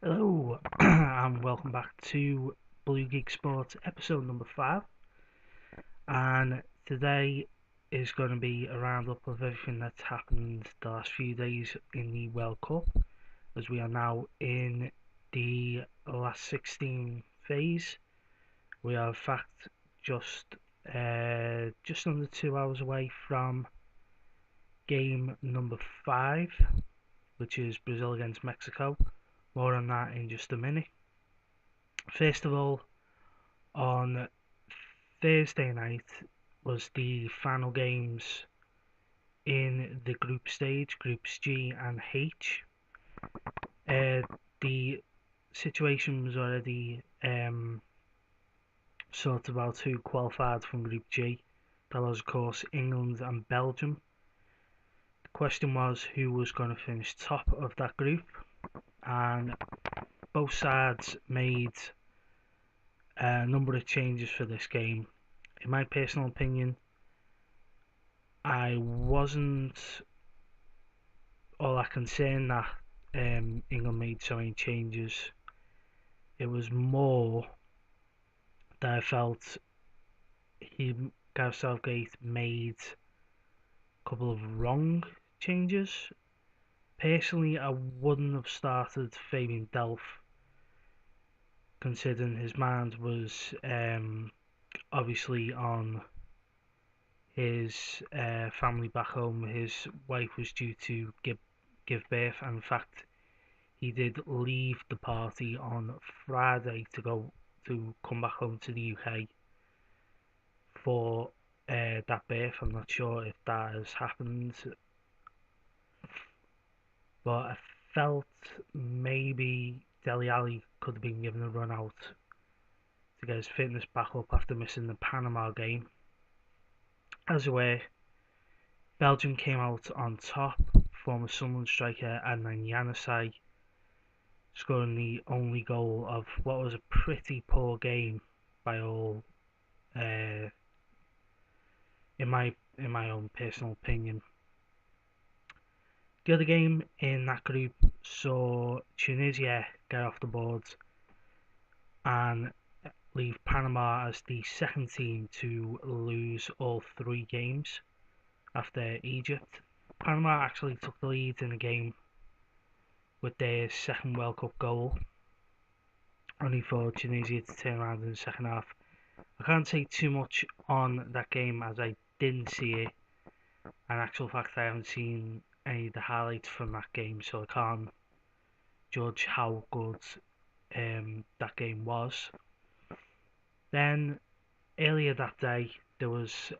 Hello, and welcome back to Blue Geek Sports episode number 5. And today is going to be a roundup of everything that's happened the last few days in the World Cup, as we are now in the last 16 phase. We are, in fact, just under 2 hours away from game number 5, which is Brazil against Mexico. More on that in just a minute. First of all, on Thursday night was the final games in the group stage, groups G and H. The situation was already sorted out who qualified from group G. That was, of course, England and Belgium. The question was who was going to finish top of that group, and both sides made a number of changes for this game. In my personal opinion, I wasn't all that concerned that England made so many changes. It was more that I felt Gareth Southgate made a couple of wrong changes. Personally, I wouldn't have started Fabian Delph, considering his mind was obviously on his family back home. His wife was due to give birth, and in fact, he did leave the party on Friday to come back home to the UK for that birth. I'm not sure if that has happened, but I felt maybe Dele Alli could have been given a run out to get his fitness back up after missing the Panama game. As it were, Belgium came out on top, former Sunderland striker Adnan Januzaj scoring the only goal of what was a pretty poor game by all, in my own personal opinion. The other game in that group saw Tunisia get off the board and leave Panama as the second team to lose all 3 games after Egypt. Panama actually took the lead in the game with their second World Cup goal, only for Tunisia to turn around in the second half. I can't say too much on that game as I didn't see it. In actual fact, I haven't seen any of the highlights from that game, so I can't judge how good that game was. Then, earlier that day, there was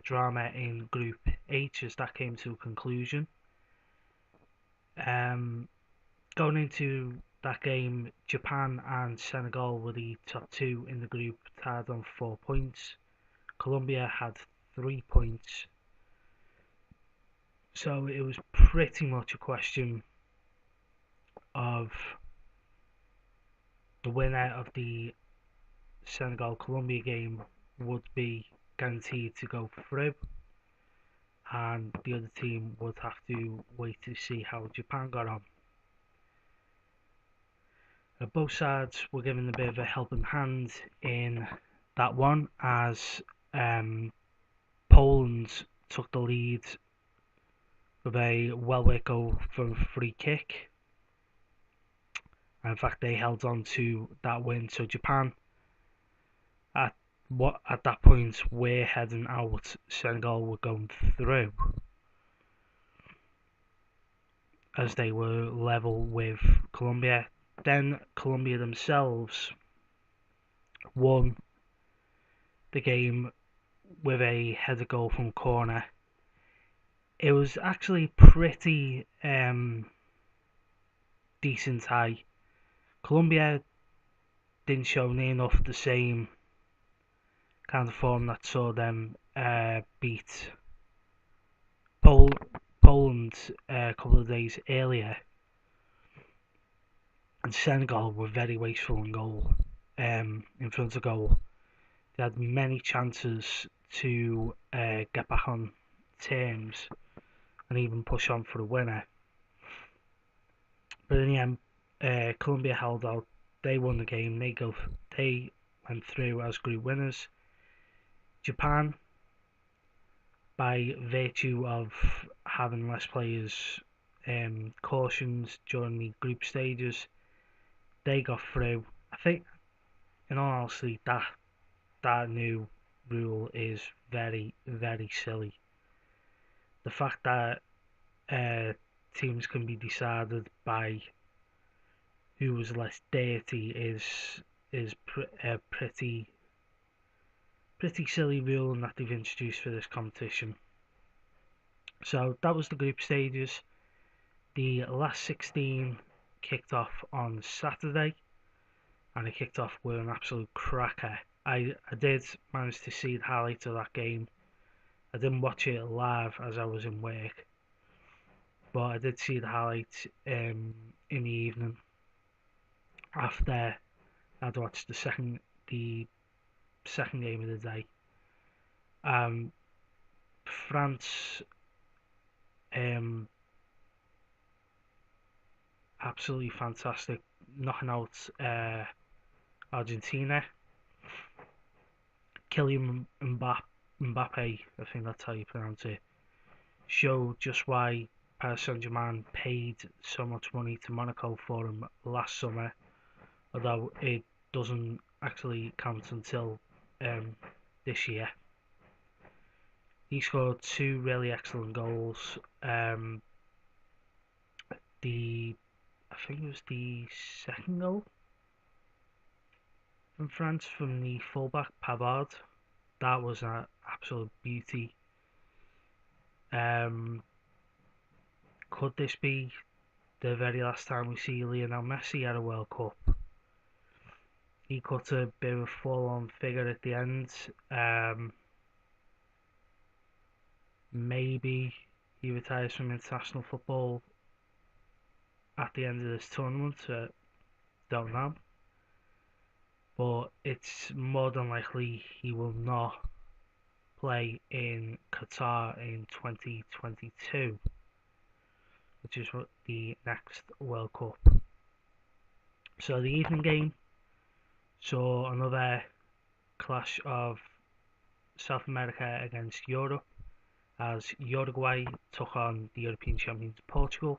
drama in Group H as that came to a conclusion. Going into that game, Japan and Senegal were the top 2 in the group, tied on 4 points. Colombia had 3 points. So it was pretty much a question of the winner of the Senegal-Colombia game would be guaranteed to go through, and the other team would have to wait to see how Japan got on. Both sides were given a bit of a helping hand in that one, as Poland took the lead with a well-worked goal from a free kick. In fact, they held on to that win, so Japan at that point were heading out. Senegal were going through, as they were level with Colombia. Then Colombia themselves won the game with a header goal from corner. It was actually pretty decent high. Colombia didn't show near enough the same kind of form that saw them beat Poland a couple of days earlier. And Senegal were very wasteful in goal, in front of goal. They had many chances to get back on terms and even push on for the winner. But in the end, Colombia held out. They won the game. They went through as group winners. Japan, by virtue of having less players cautions during the group stages, they got through. I think, in all honesty, that new rule is very, very silly. The fact that teams can be decided by who was less dirty is a pretty silly rule that they've introduced for this competition. So that was the group stages. The last 16 kicked off on Saturday, and it kicked off with an absolute cracker. I did manage to see the highlights of that game. I didn't watch it live as I was in work, but I did see the highlights in the evening after I'd watched the second game of the day. France um, absolutely fantastic, knocking out Argentina. Kylian Mbappe, I think that's how you pronounce it, showed just why Paris Saint-Germain paid so much money to Monaco for him last summer, although it doesn't actually count until this year. He scored two really excellent goals. I think it was the second goal from France from the fullback Pavard. That was an absolute beauty. Could this be the very last time we see Lionel Messi at a World Cup? He cut a bit of a full-on figure at the end. Maybe he retires from international football at the end of this tournament. Don't know. But it's more than likely he will not play in Qatar in 2022, which is the next World Cup. So the evening game saw another clash of South America against Europe, as Uruguay took on the European champions Portugal.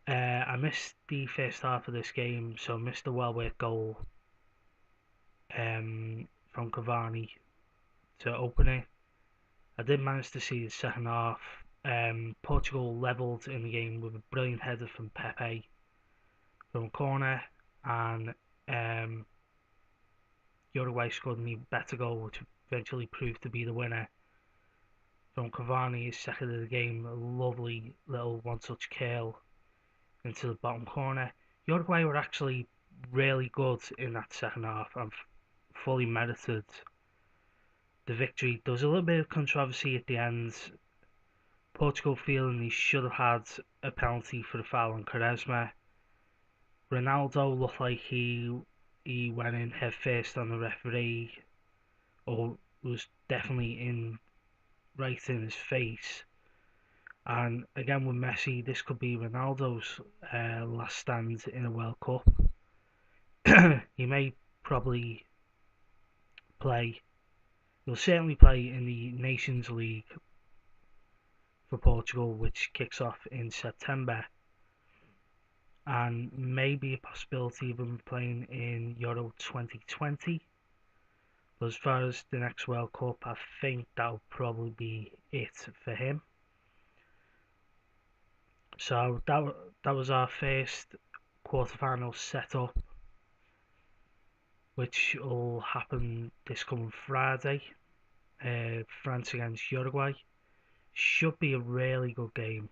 I missed the first half of this game, so I missed a well-worked goal from Cavani to open it. I did manage to see the second half. Portugal levelled in the game with a brilliant header from Pepe from a corner, and Uruguay scored an even better goal, which eventually proved to be the winner from Cavani, his second of the game. A lovely little one-touch curl into the bottom corner. Uruguay were actually really good in that second half and fully merited the victory. There was a little bit of controversy at the end. Portugal feeling he should have had a penalty for the foul on Quaresma. Ronaldo looked like he went in head first on the referee, or was definitely in right in his face. And again with Messi, this could be Ronaldo's last stand in a World Cup. He may probably play. He'll certainly play in the Nations League for Portugal, which kicks off in September, and maybe a possibility of him playing in Euro 2020. But as far as the next World Cup, I think that'll probably be it for him. So that was our first quarterfinal setup, which will happen this coming Friday. France against Uruguay should be a really good game.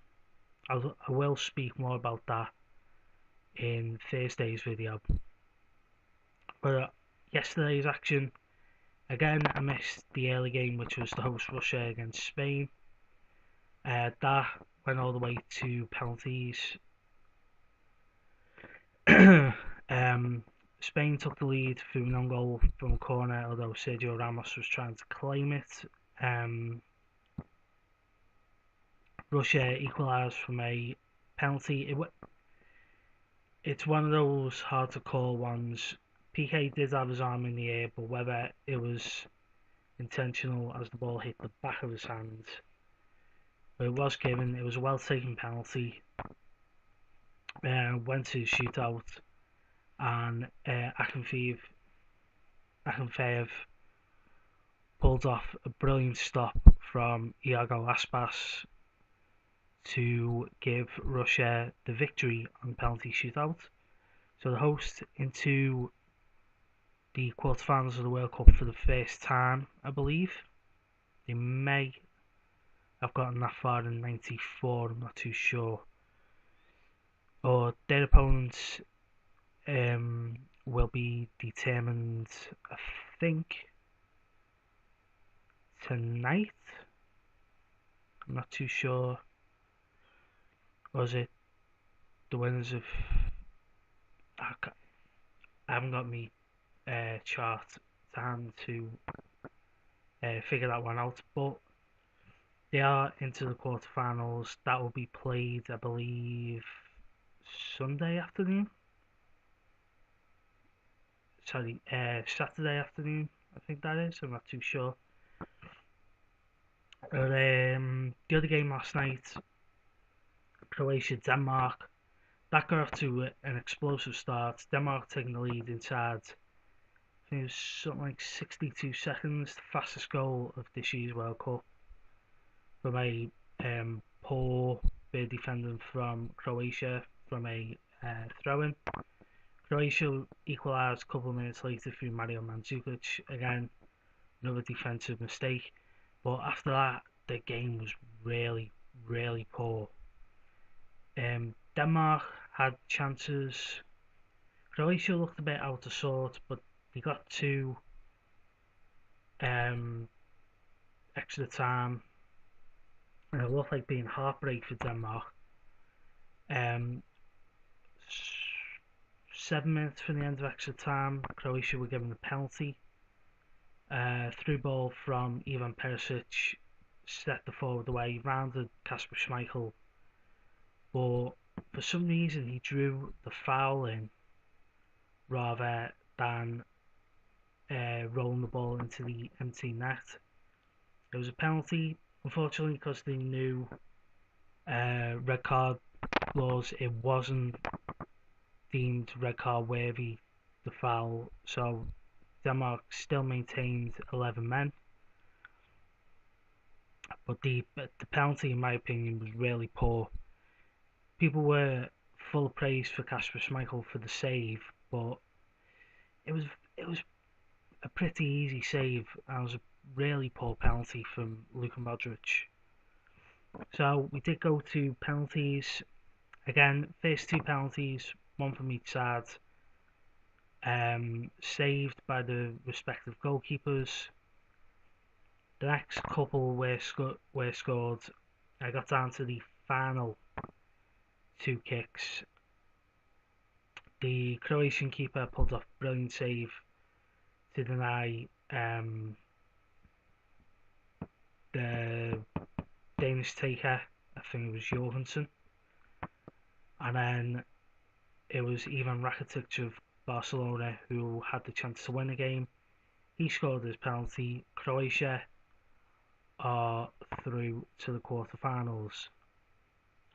I will speak more about that in Thursday's video. But yesterday's action, again, I missed the early game, which was the host Russia against Spain. That went all the way to penalties. Spain took the lead through an own goal from a corner, although Sergio Ramos was trying to claim it. Russia equalised from a penalty. it's one of those hard to call ones. PK did have his arm in the air, but whether it was intentional as the ball hit the back of his hand, but it was given. It was a well taken penalty. Went to shootout, and Akinfeev pulled off a brilliant stop from Iago Aspas to give Russia the victory on the penalty shootout. So the host into the quarterfinals of the World Cup for the first time, I believe. They may have gotten that far in '94, I'm not too sure. Or their opponents will be determined, I think, tonight. I'm not too sure. Or is it the winners of? I haven't got me chart to hand to figure that one out, but they are into the quarterfinals. That will be played, I believe, Sunday afternoon. Sorry, Saturday afternoon. I think that is. I'm not too sure. The other game last night, Croatia Denmark. That got off to an explosive start. Denmark taking the lead inside. I think it was something like 62 seconds. The fastest goal of this year's World Cup from a poor bit defending from Croatia from a throw-in. Croatia equalised a couple of minutes later through Mario Mandzukic. Again, another defensive mistake. But after that, the game was really, really poor. Denmark had chances. Croatia looked a bit out of sort, but they got to extra time, and it looked like being heartbreak for Denmark. Um, 7 minutes from the end of extra time, Croatia were given the penalty. Through ball from Ivan Perisic set the forward away, rounded Kasper Schmeichel, but for some reason he drew the foul in rather than rolling the ball into the empty net. It was a penalty, unfortunately, because the new red card laws, it wasn't deemed red card worthy, the foul, so Denmark still maintained 11 men, but the penalty, in my opinion, was really poor. People were full of praise for Kasper Schmeichel for the save, but it was it was a pretty easy save, and it was a really poor penalty from Luka Modric. So we did go to penalties. Again, first two penalties, one from each side, saved by the respective goalkeepers. The next couple were scored. I got down to the final two kicks. The Croatian keeper pulled off a brilliant save to deny the Danish taker, I think it was Jorgensen, and then it was Ivan Rakitic of Barcelona who had the chance to win the game. He scored his penalty. Croatia are through to the quarterfinals.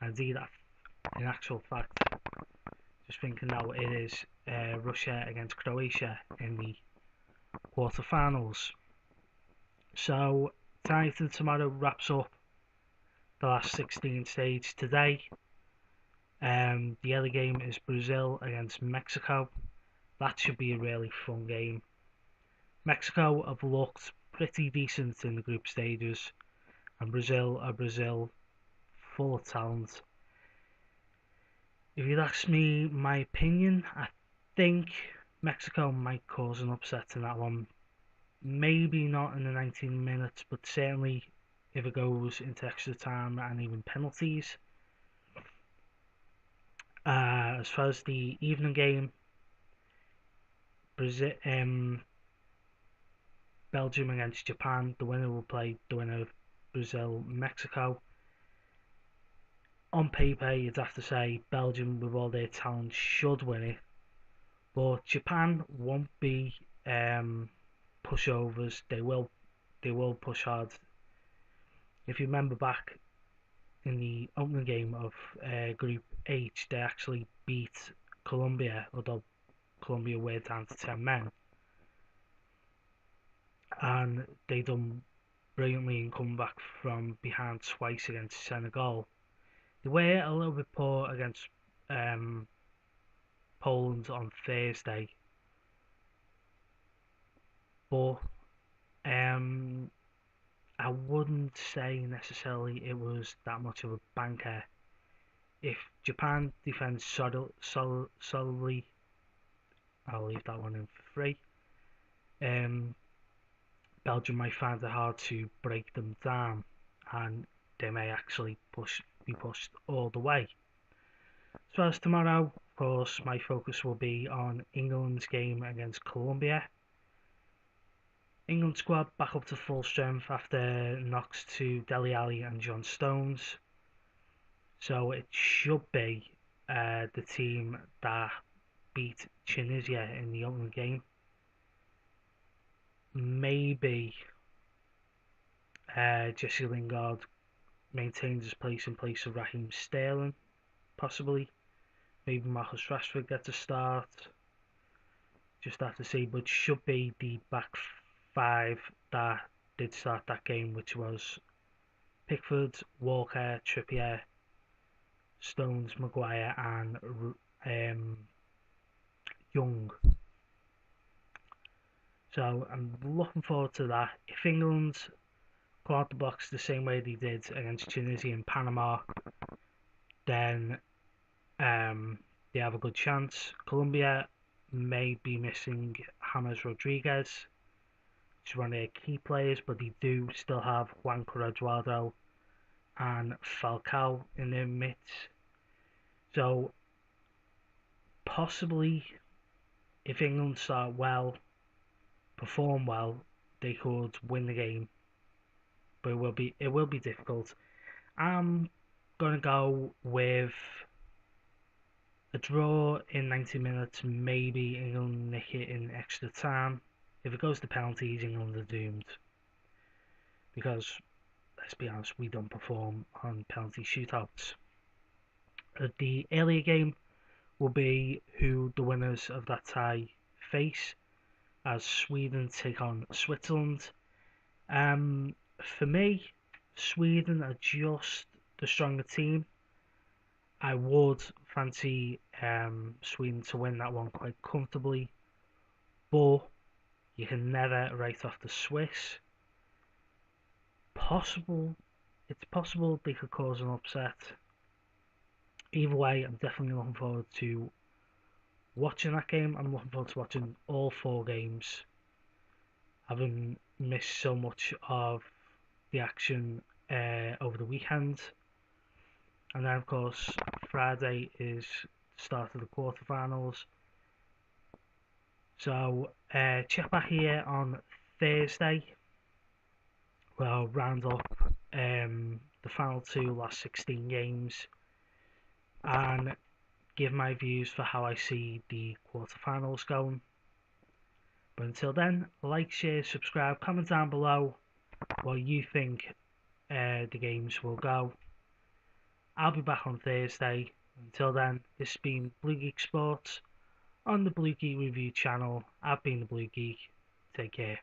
Indeed, in actual fact, just thinking now, it is Russia against Croatia in the quarterfinals. So tonight and tomorrow wraps up the last 16 stage. Today, the other game is Brazil against Mexico. That should be a really fun game. Mexico have looked pretty decent in the group stages, and Brazil are Brazil, full of talent. If you'd ask me my opinion, I think Mexico might cause an upset in that one. Maybe not in the 19 minutes, but certainly if it goes into extra time and even penalties. As far as the evening game, Brazil, Belgium against Japan, the winner will play the winner of Brazil, Mexico. On paper, you'd have to say Belgium, with all their talent, should win it, but Japan won't be pushovers. They will push hard. If you remember back in the opening game of Group H, they actually beat Colombia, although Colombia were down to 10 men, and they done brilliantly in coming back from behind twice against Senegal. They were a little bit poor against um, Poland on Thursday, but um, I wouldn't say necessarily it was that much of a banker. If Japan defends solidly, I'll leave that one in for free. Um, Belgium might find it hard to break them down, and they may actually be pushed all the way. So as tomorrow, of course, my focus will be on England's game against Colombia. England squad back up to full strength after knocks to Dele Alli and John Stones. So it should be the team that beat Tunisia in the opening game. Maybe Jesse Lingard maintains his place in place of Raheem Sterling, possibly. Maybe Marcus Rashford gets a start. Just have to see, but should be the back five that did start that game, which was Pickford, Walker, Trippier, Stones, Maguire, and Young. So I'm looking forward to that. If England go out the box the same way they did against Tunisia and Panama, then they have a good chance. Colombia may be missing James Rodriguez, which is one of their key players, but they do still have Juan Eduardo and Falcao in their midst. So possibly, if England start well, perform well, they could win the game, but it will be difficult. I'm gonna go with a draw in 90 minutes, maybe England nick it in extra time. If it goes to penalties, England are doomed. Because, let's be honest, we don't perform on penalty shootouts. The earlier game will be who the winners of that tie face, as Sweden take on Switzerland. For me, Sweden are just the stronger team. I would fancy Sweden to win that one quite comfortably, but you can never write off the Swiss. It's possible they could cause an upset. Either way, I'm definitely looking forward to watching that game. I'm looking forward to watching all four games, having missed so much of the action over the weekend. And then, of course, Friday is the start of the quarterfinals. So, check back here on Thursday. We'll round up the final two last 16 games and give my views for how I see the quarterfinals going. But until then, like, share, subscribe, comment down below what you think the games will go. I'll be back on Thursday. Until then, this has been Blue Geek Sports on the Blue Geek Review channel. I've been the Blue Geek. Take care.